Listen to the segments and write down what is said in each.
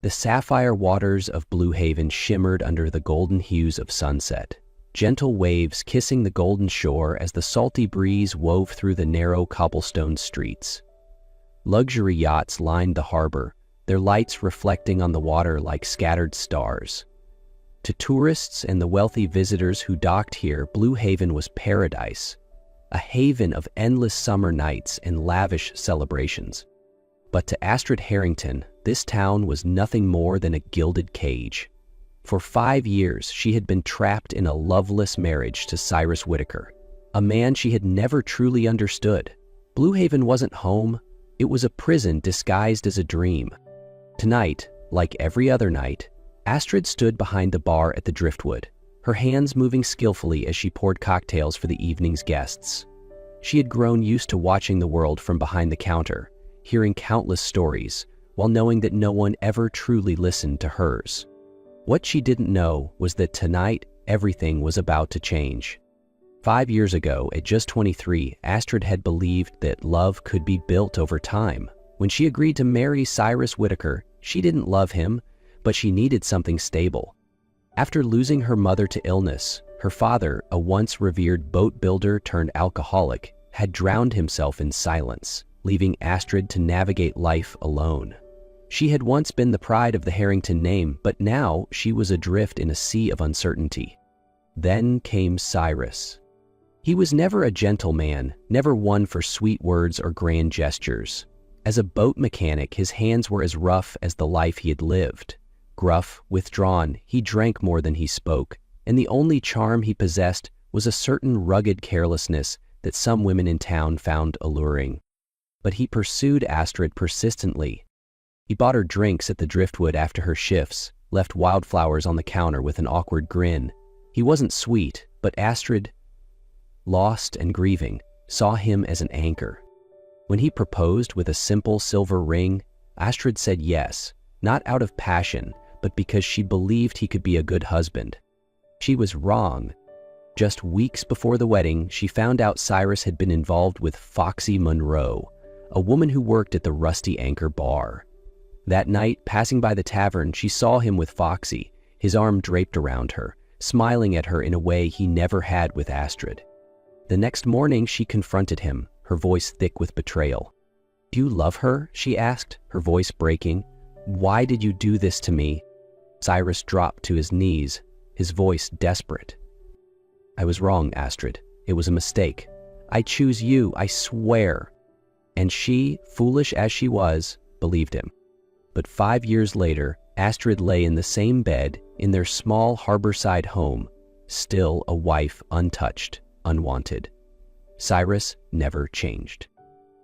The sapphire waters of Blue Haven shimmered under the golden hues of sunset, gentle waves kissing the golden shore as the salty breeze wove through the narrow cobblestone streets. Luxury yachts lined the harbor, their lights reflecting on the water like scattered stars. To tourists and the wealthy visitors who docked here, Blue Haven was paradise, a haven of endless summer nights and lavish celebrations. But to Astrid Harrington, this town was nothing more than a gilded cage. For 5 years, she had been trapped in a loveless marriage to Cyrus Whitaker, a man she had never truly understood. Blue Haven wasn't home. It was a prison disguised as a dream. Tonight, like every other night, Astrid stood behind the bar at the Driftwood, her hands moving skillfully as she poured cocktails for the evening's guests. She had grown used to watching the world from behind the counter, hearing countless stories, while knowing that no one ever truly listened to hers. What she didn't know was that tonight, everything was about to change. 5 years ago, at just 23, Astrid had believed that love could be built over time. When she agreed to marry Cyrus Whitaker, she didn't love him, but she needed something stable. After losing her mother to illness, her father, a once revered boat builder turned alcoholic, had drowned himself in silence, leaving Astrid to navigate life alone. She had once been the pride of the Harrington name, but now she was adrift in a sea of uncertainty. Then came Cyrus. He was never a gentle man, never one for sweet words or grand gestures. As a boat mechanic, his hands were as rough as the life he had lived. Gruff, withdrawn, he drank more than he spoke, and the only charm he possessed was a certain rugged carelessness that some women in town found alluring. But he pursued Astrid persistently. He bought her drinks at the Driftwood after her shifts, left wildflowers on the counter with an awkward grin. He wasn't sweet, but Astrid, lost and grieving, saw him as an anchor. When he proposed with a simple silver ring, Astrid said yes, not out of passion, but because she believed he could be a good husband. She was wrong. Just weeks before the wedding, she found out Cyrus had been involved with Foxy Monroe, a woman who worked at the Rusty Anchor bar. That night, passing by the tavern, she saw him with Foxy, his arm draped around her, smiling at her in a way he never had with Astrid. The next morning, she confronted him, her voice thick with betrayal. "Do you love her?" she asked, her voice breaking. "Why did you do this to me?" Cyrus dropped to his knees, his voice desperate. "I was wrong, Astrid. It was a mistake. I choose you, I swear." And she, foolish as she was, believed him. But 5 years later, Astrid lay in the same bed in their small harborside home, still a wife untouched, unwanted. Cyrus never changed.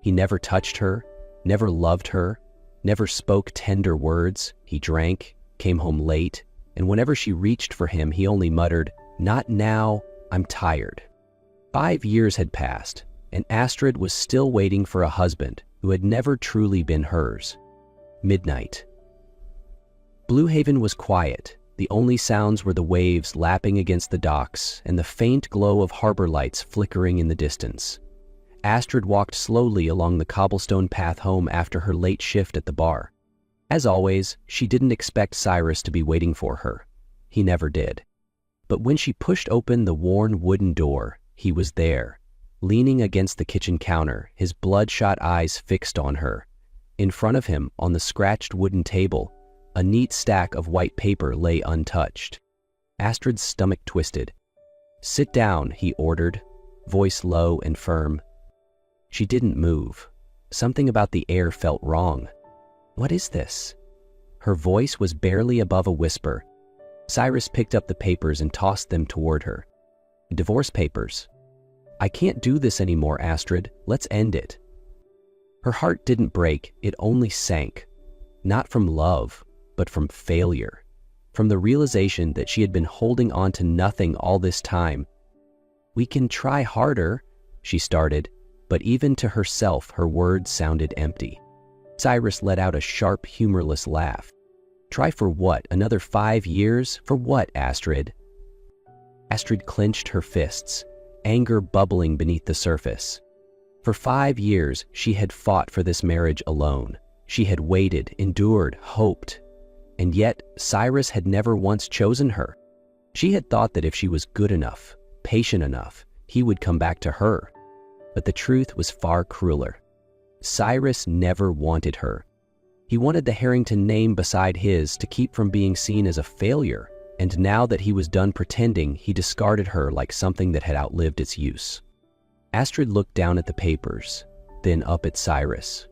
He never touched her, never loved her, never spoke tender words. He drank, came home late, and whenever she reached for him, he only muttered, "Not now, I'm tired." 5 years had passed, and Astrid was still waiting for a husband who had never truly been hers. Midnight. Blue Haven was quiet. The only sounds were the waves lapping against the docks and the faint glow of harbor lights flickering in the distance. Astrid walked slowly along the cobblestone path home after her late shift at the bar. As always, she didn't expect Cyrus to be waiting for her. He never did. But when she pushed open the worn wooden door, he was there, leaning against the kitchen counter, his bloodshot eyes fixed on her. In front of him, on the scratched wooden table, a neat stack of white paper lay untouched. Astrid's stomach twisted. "Sit down," he ordered, voice low and firm. She didn't move. Something about the air felt wrong. "What is this?" Her voice was barely above a whisper. Cyrus picked up the papers and tossed them toward her. "Divorce papers." "I can't do this anymore, Astrid. Let's end it." Her heart didn't break, it only sank. Not from love, but from failure. From the realization that she had been holding on to nothing all this time. "We can try harder," she started, but even to herself her words sounded empty. Cyrus let out a sharp, humorless laugh. "Try for what? Another 5 years? For what, Astrid?" Astrid clenched her fists, anger bubbling beneath the surface. For 5 years, she had fought for this marriage alone. She had waited, endured, hoped. And yet, Cyrus had never once chosen her. She had thought that if she was good enough, patient enough, he would come back to her. But the truth was far crueler. Cyrus never wanted her. He wanted the Harrington name beside his to keep from being seen as a failure, and now that he was done pretending, he discarded her like something that had outlived its use. Astrid looked down at the papers, then up at Cyrus,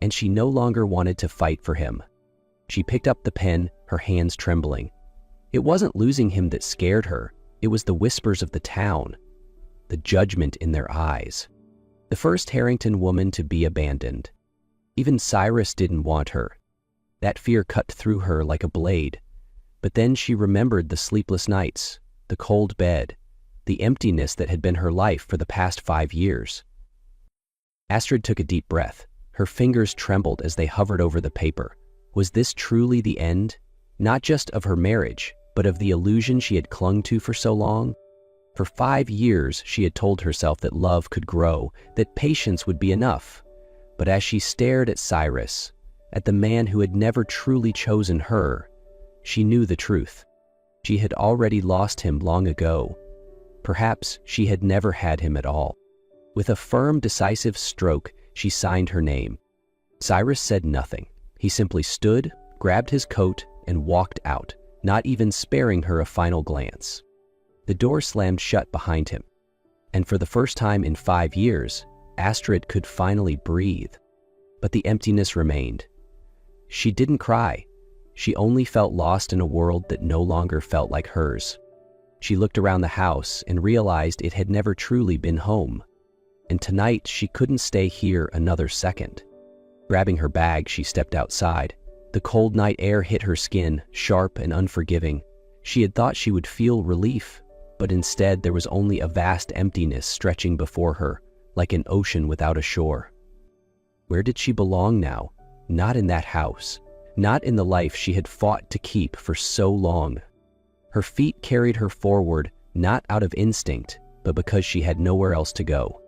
and she no longer wanted to fight for him. She picked up the pen, her hands trembling. It wasn't losing him that scared her, it was the whispers of the town, the judgment in their eyes. The first Harrington woman to be abandoned. Even Cyrus didn't want her. That fear cut through her like a blade. But then she remembered the sleepless nights, the cold bed, the emptiness that had been her life for the past 5 years. Astrid took a deep breath. Her fingers trembled as they hovered over the paper. Was this truly the end? Not just of her marriage, but of the illusion she had clung to for so long? For 5 years, she had told herself that love could grow, that patience would be enough. But as she stared at Cyrus, at the man who had never truly chosen her, she knew the truth. She had already lost him long ago. Perhaps she had never had him at all. With a firm, decisive stroke, she signed her name. Cyrus said nothing. He simply stood, grabbed his coat, and walked out, not even sparing her a final glance. The door slammed shut behind him, and for the first time in 5 years, Astrid could finally breathe. But the emptiness remained. She didn't cry. She only felt lost in a world that no longer felt like hers. She looked around the house and realized it had never truly been home. And tonight she couldn't stay here another second. Grabbing her bag, she stepped outside. The cold night air hit her skin, sharp and unforgiving. She had thought she would feel relief, but instead there was only a vast emptiness stretching before her, like an ocean without a shore. Where did she belong now? Not in that house. Not in the life she had fought to keep for so long. Her feet carried her forward, not out of instinct, but because she had nowhere else to go.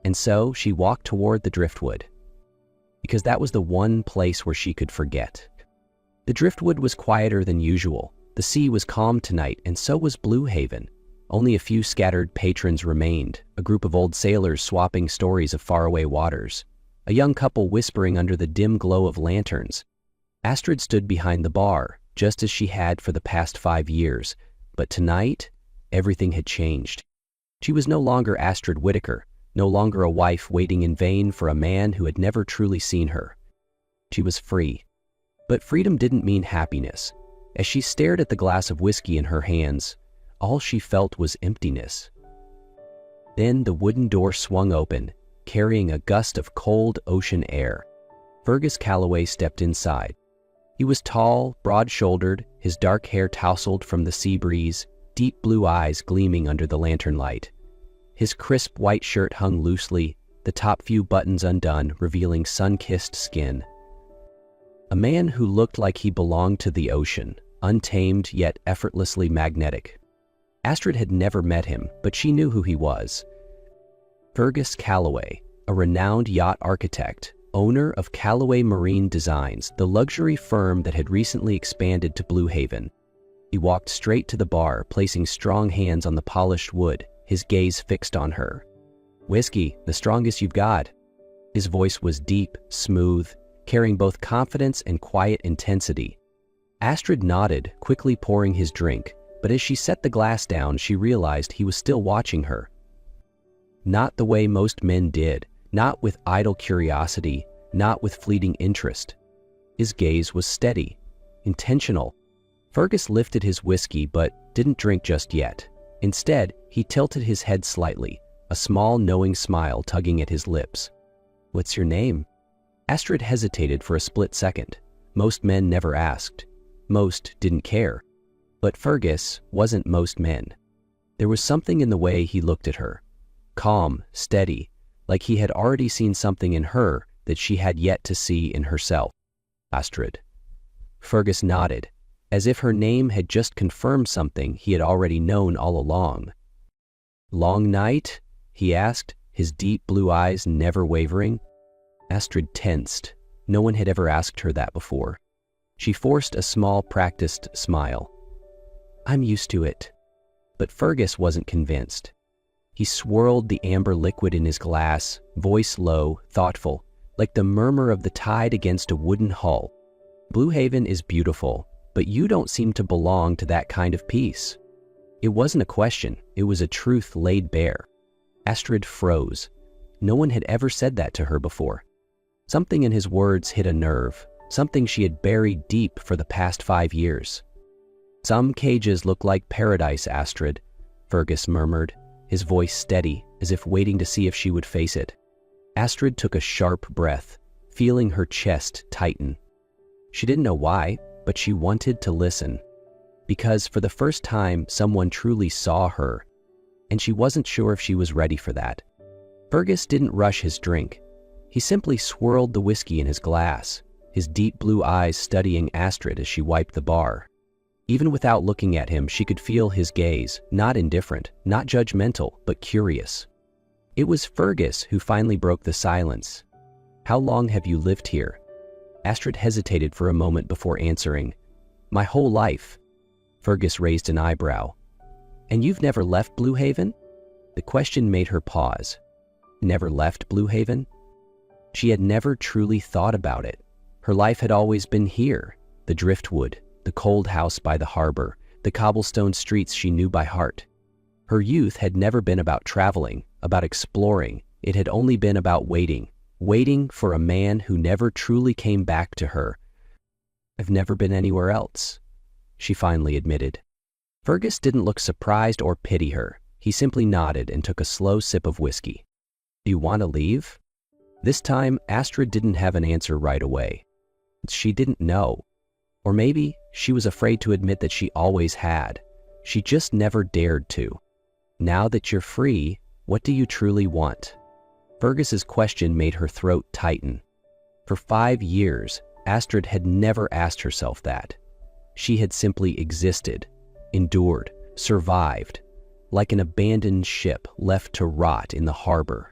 And so she walked toward the driftwood, because that was the one place where she could forget. The driftwood was quieter than usual. The sea was calm tonight, and so was Blue Haven. Only a few scattered patrons remained, a group of old sailors swapping stories of faraway waters, a young couple whispering under the dim glow of lanterns. Astrid stood behind the bar, just as she had for the past 5 years, but tonight, everything had changed. She was no longer Astrid Whitaker, no longer a wife waiting in vain for a man who had never truly seen her. She was free. But freedom didn't mean happiness. As she stared at the glass of whiskey in her hands, all she felt was emptiness. Then the wooden door swung open, carrying a gust of cold ocean air. Fergus Calloway stepped inside. He was tall, broad-shouldered, his dark hair tousled from the sea breeze, deep blue eyes gleaming under the lantern light. His crisp white shirt hung loosely, the top few buttons undone, revealing sun-kissed skin. A man who looked like he belonged to the ocean, untamed yet effortlessly magnetic. Astrid had never met him, but she knew who he was. Fergus Calloway, a renowned yacht architect, owner of Calloway Marine Designs, the luxury firm that had recently expanded to Blue Haven. He walked straight to the bar, placing strong hands on the polished wood, his gaze fixed on her. "Whiskey, the strongest you've got." His voice was deep, smooth, carrying both confidence and quiet intensity. Astrid nodded, quickly pouring his drink, but as she set the glass down, she realized he was still watching her. Not the way most men did, not with idle curiosity, not with fleeting interest. His gaze was steady, intentional. Fergus lifted his whiskey but didn't drink just yet. Instead, he tilted his head slightly, a small knowing smile tugging at his lips. "What's your name?" Astrid hesitated for a split second. Most men never asked. Most didn't care. But Fergus wasn't most men. There was something in the way he looked at her. Calm, steady, like he had already seen something in her that she had yet to see in herself. "Astrid." Fergus nodded, as if her name had just confirmed something he had already known all along. "Long night?" he asked, his deep blue eyes never wavering. Astrid tensed. No one had ever asked her that before. She forced a small, practiced smile. "I'm used to it." But Fergus wasn't convinced. He swirled the amber liquid in his glass, voice low, thoughtful, like the murmur of the tide against a wooden hull. "Blue Haven is beautiful, but you don't seem to belong to that kind of peace." It wasn't a question, it was a truth laid bare. Astrid froze. No one had ever said that to her before. Something in his words hit a nerve, something she had buried deep for the past 5 years. "Some cages look like paradise, Astrid," Fergus murmured, his voice steady, as if waiting to see if she would face it. Astrid took a sharp breath, feeling her chest tighten. She didn't know why, but she wanted to listen. Because for the first time, someone truly saw her, and she wasn't sure if she was ready for that. Fergus didn't rush his drink. He simply swirled the whiskey in his glass, his deep blue eyes studying Astrid as she wiped the bar. Even without looking at him, she could feel his gaze, not indifferent, not judgmental, but curious. It was Fergus who finally broke the silence. "How long have you lived here?" Astrid hesitated for a moment before answering. "My whole life." Fergus raised an eyebrow. "And you've never left Blue Haven?" The question made her pause. Never left Blue Haven? She had never truly thought about it. Her life had always been here, the driftwood, the cold house by the harbor, the cobblestone streets she knew by heart. Her youth had never been about traveling, about exploring. It had only been about waiting for a man who never truly came back to her. "I've never been anywhere else," she finally admitted. Fergus didn't look surprised or pity her. He simply nodded and took a slow sip of whiskey. "Do you want to leave?" This time, Astrid didn't have an answer right away. She didn't know. Or maybe she was afraid to admit that she always had. She just never dared to. "Now that you're free, what do you truly want?" Fergus's question made her throat tighten. For 5 years, Astrid had never asked herself that. She had simply existed, endured, survived, like an abandoned ship left to rot in the harbor.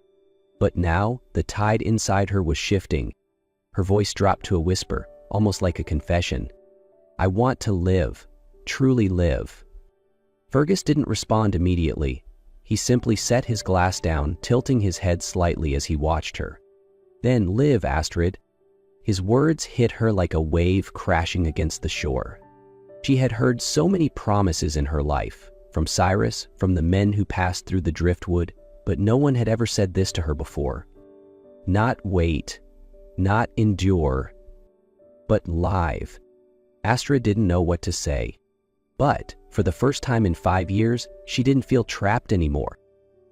But now, the tide inside her was shifting. Her voice dropped to a whisper, almost like a confession. "I want to live, truly live." Fergus didn't respond immediately. He simply set his glass down, tilting his head slightly as he watched her. "Then live, Astrid." His words hit her like a wave crashing against the shore. She had heard so many promises in her life, from Cyrus, from the men who passed through the driftwood, but no one had ever said this to her before. Not wait, not endure, but live. Astrid didn't know what to say. But, for the first time in 5 years, she didn't feel trapped anymore.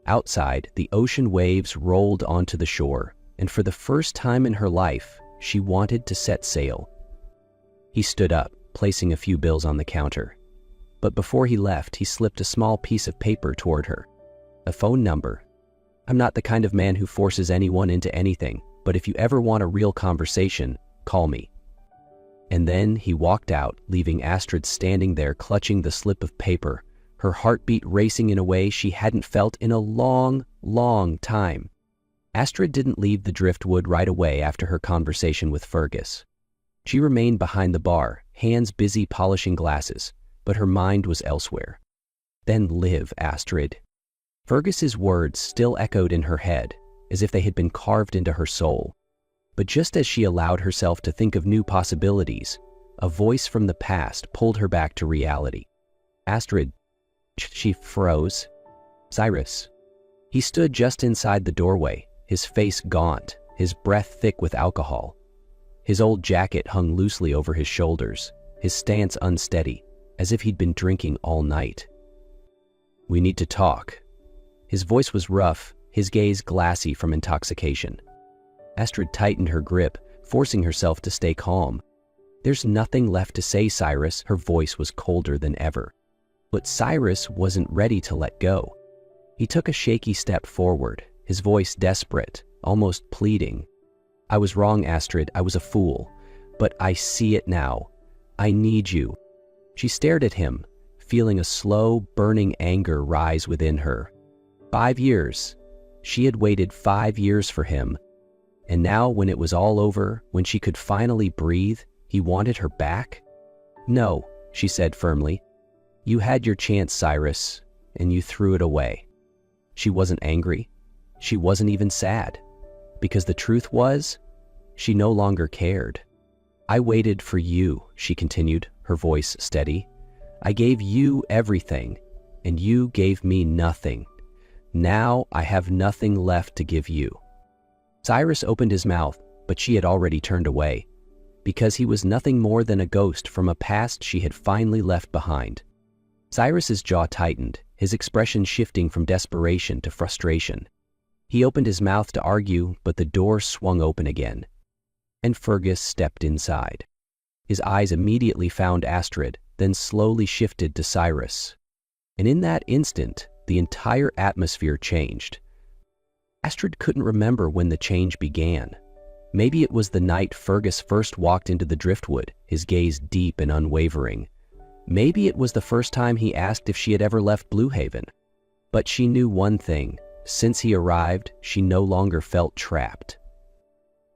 Outside, the ocean waves rolled onto the shore, and for the first time in her life, she wanted to set sail. He stood up, placing a few bills on the counter. But before he left, he slipped a small piece of paper toward her. A phone number. "I'm not the kind of man who forces anyone into anything, but if you ever want a real conversation, call me." And then he walked out, leaving Astrid standing there clutching the slip of paper, her heartbeat racing in a way she hadn't felt in a long, long time. Astrid didn't leave the driftwood right away after her conversation with Fergus. She remained behind the bar, hands busy polishing glasses, but her mind was elsewhere. "Then live, Astrid." Fergus's words still echoed in her head, as if they had been carved into her soul. But just as she allowed herself to think of new possibilities, a voice from the past pulled her back to reality. "Astrid." She froze. "Cyrus." He stood just inside the doorway, his face gaunt, his breath thick with alcohol. His old jacket hung loosely over his shoulders, his stance unsteady, as if he'd been drinking all night. "We need to talk." His voice was rough, his gaze glassy from intoxication. Astrid tightened her grip, forcing herself to stay calm. "There's nothing left to say, Cyrus." Her voice was colder than ever. But Cyrus wasn't ready to let go. He took a shaky step forward, his voice desperate, almost pleading. "I was wrong, Astrid. I was a fool. But I see it now. I need you." She stared at him, feeling a slow, burning anger rise within her. 5 years. She had waited 5 years for him. And now, when it was all over, when she could finally breathe, He wanted her back? No, she said firmly. You had your chance, Cyrus, and you threw it away. She wasn't angry. She wasn't even sad. Because the truth was, she no longer cared. I waited for you, she continued, her voice steady. I gave you everything, and you gave me nothing. Now I have nothing left to give you. Cyrus opened his mouth, but she had already turned away, because he was nothing more than a ghost from a past she had finally left behind. Cyrus's jaw tightened, his expression shifting from desperation to frustration. He opened his mouth to argue, but the door swung open again, and Fergus stepped inside. His eyes immediately found Astrid, then slowly shifted to Cyrus. And in that instant, the entire atmosphere changed. Astrid couldn't remember when the change began. Maybe it was the night Fergus first walked into the driftwood, his gaze deep and unwavering. Maybe it was the first time he asked if she had ever left Blue Haven. But she knew one thing. Since he arrived, she no longer felt trapped.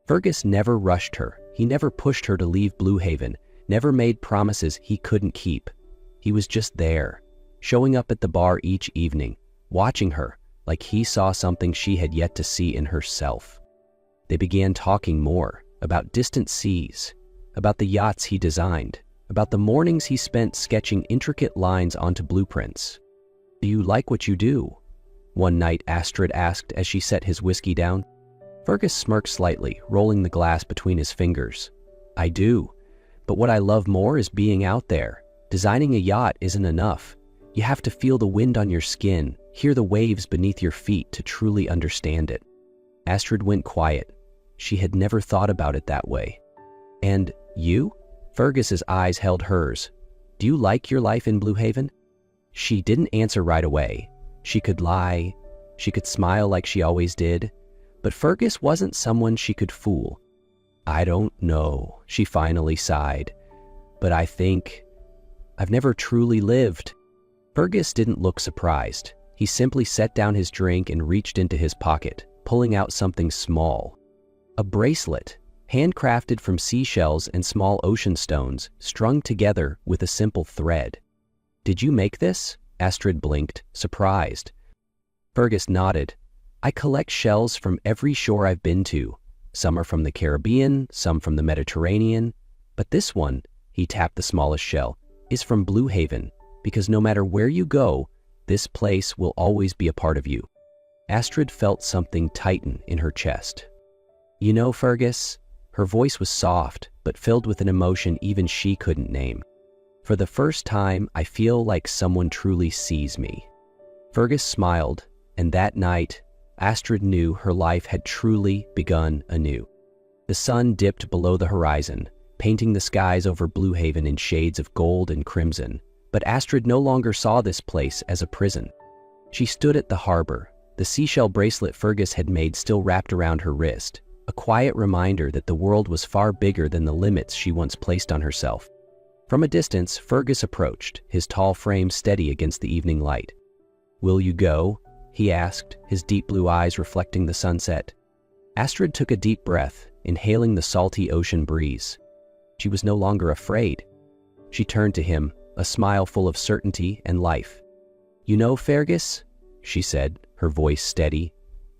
Fergus never rushed her. He never pushed her to leave Blue Haven, never made promises he couldn't keep. He was just there, showing up at the bar each evening, watching her like he saw something she had yet to see in herself. They began talking more about distant seas, about the yachts he designed, about the mornings he spent sketching intricate lines onto blueprints. Do you like what you do? One night Astrid asked as she set his whiskey down. Fergus smirked slightly, rolling the glass between his fingers. I do, but what I love more is being out there. Designing a yacht isn't enough. You have to feel the wind on your skin, hear the waves beneath your feet to truly understand it. Astrid went quiet. She had never thought about it that way. And you? Fergus's eyes held hers. Do you like your life in Blue Haven? She didn't answer right away. She could lie. She could smile like she always did. But Fergus wasn't someone she could fool. I don't know, she finally sighed. But I think I've never truly lived. Fergus didn't look surprised. He simply set down his drink and reached into his pocket, pulling out something small. A bracelet, handcrafted from seashells and small ocean stones, strung together with a simple thread. Did you make this? Astrid blinked, surprised. Fergus nodded. I collect shells from every shore I've been to. Some are from the Caribbean, some from the Mediterranean. But this one, he tapped the smallest shell, is from Blue Haven, because no matter where you go, this place will always be a part of you. Astrid felt something tighten in her chest. You know, Fergus, her voice was soft, but filled with an emotion even she couldn't name. For the first time, I feel like someone truly sees me. Fergus smiled, and that night, Astrid knew her life had truly begun anew. The sun dipped below the horizon, painting the skies over Blue Haven in shades of gold and crimson. But Astrid no longer saw this place as a prison. She stood at the harbor, the seashell bracelet Fergus had made still wrapped around her wrist, a quiet reminder that the world was far bigger than the limits she once placed on herself. From a distance, Fergus approached, his tall frame steady against the evening light. Will you go? He asked, his deep blue eyes reflecting the sunset. Astrid took a deep breath, inhaling the salty ocean breeze. She was no longer afraid. She turned to him, a smile full of certainty and life. You know, Fergus, she said, her voice steady,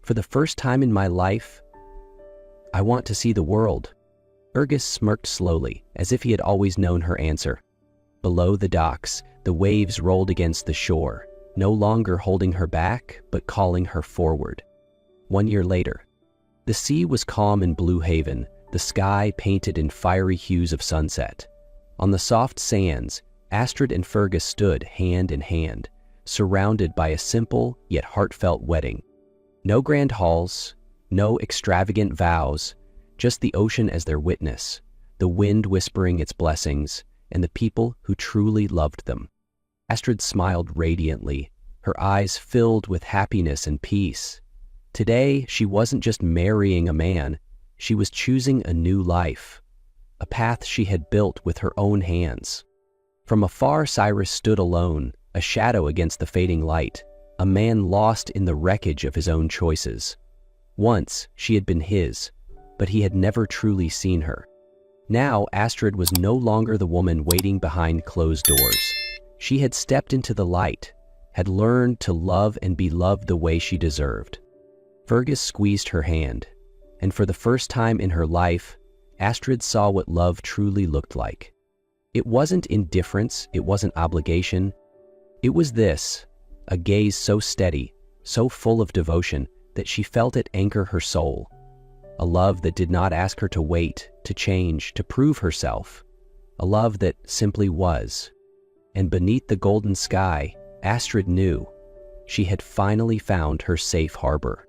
for the first time in my life, I want to see the world. Fergus smirked slowly, as if he had always known her answer. Below the docks, the waves rolled against the shore, no longer holding her back, but calling her forward. 1 year later, the sea was calm in Blue Haven, the sky painted in fiery hues of sunset. On the soft sands, Astrid and Fergus stood hand in hand, surrounded by a simple yet heartfelt wedding. No grand halls, no extravagant vows, just the ocean as their witness, the wind whispering its blessings, and the people who truly loved them. Astrid smiled radiantly, her eyes filled with happiness and peace. Today, she wasn't just marrying a man, she was choosing a new life, a path she had built with her own hands. From afar, Cyrus stood alone, a shadow against the fading light, a man lost in the wreckage of his own choices. Once, she had been his, but he had never truly seen her. Now, Astrid was no longer the woman waiting behind closed doors. She had stepped into the light, had learned to love and be loved the way she deserved. Fergus squeezed her hand, and for the first time in her life, Astrid saw what love truly looked like. It wasn't indifference, it wasn't obligation. It was this, a gaze so steady, so full of devotion, that she felt it anchor her soul. A love that did not ask her to wait, to change, to prove herself. A love that simply was. And beneath the golden sky, Astrid knew she had finally found her safe harbor.